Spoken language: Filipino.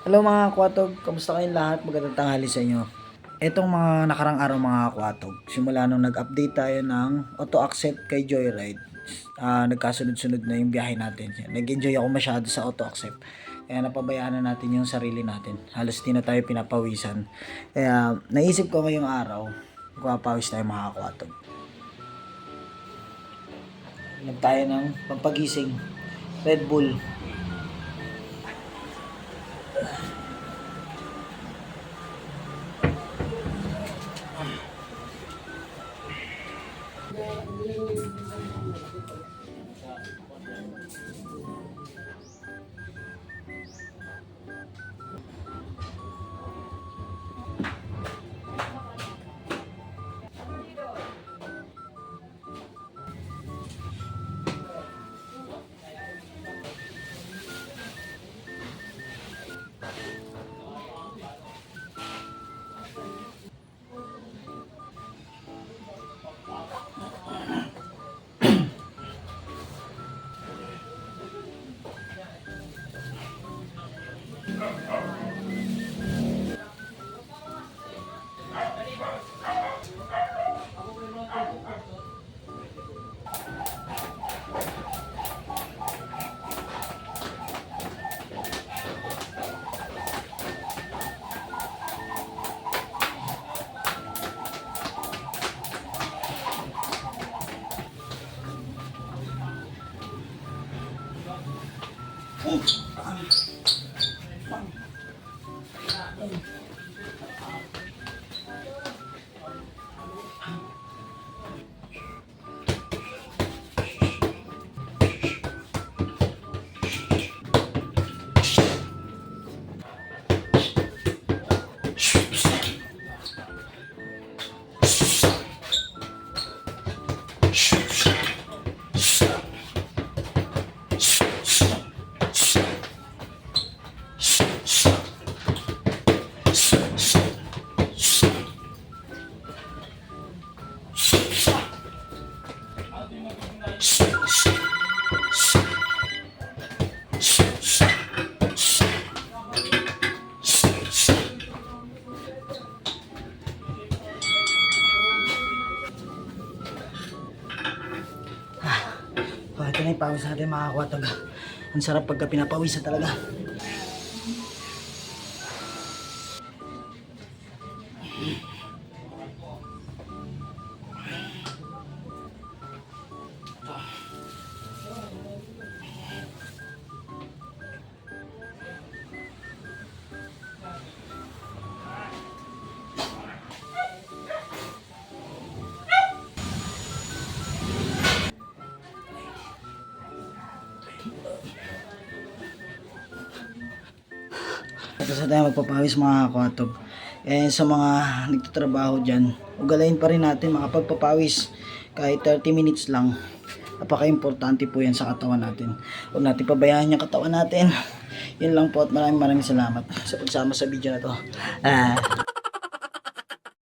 Hello mga kwatog, kamusta kayong lahat? Magandang tanghali sa inyo. Etong mga nakarang araw mga kwatog, simula nung nag-update tayo ng auto-accept kay Joyride, nagkasunod-sunod na yung biyahe natin. Nag-enjoy ako masyado sa auto-accept. Kaya napabayaan na natin yung sarili natin. Halos di na tayo pinapawisan. Kaya naisip ko ngayong araw, magpapawis tayo mga kwatog. Tayo ng pampagising, Red Bull. Ito na yung pawis natin mga kwatog. Ang sarap pagka pinapawis na talaga. Ito sa tayo magpapawis mga kwatog. Sa mga nagtatrabaho dyan, ugalayin pa rin natin makapagpapawis kahit 30 minutes lang. Napaka-importante po yan sa katawan natin. Huwag natin pabayaan yung katawan natin. Yun lang po at maraming salamat sa pagsama sa video na to.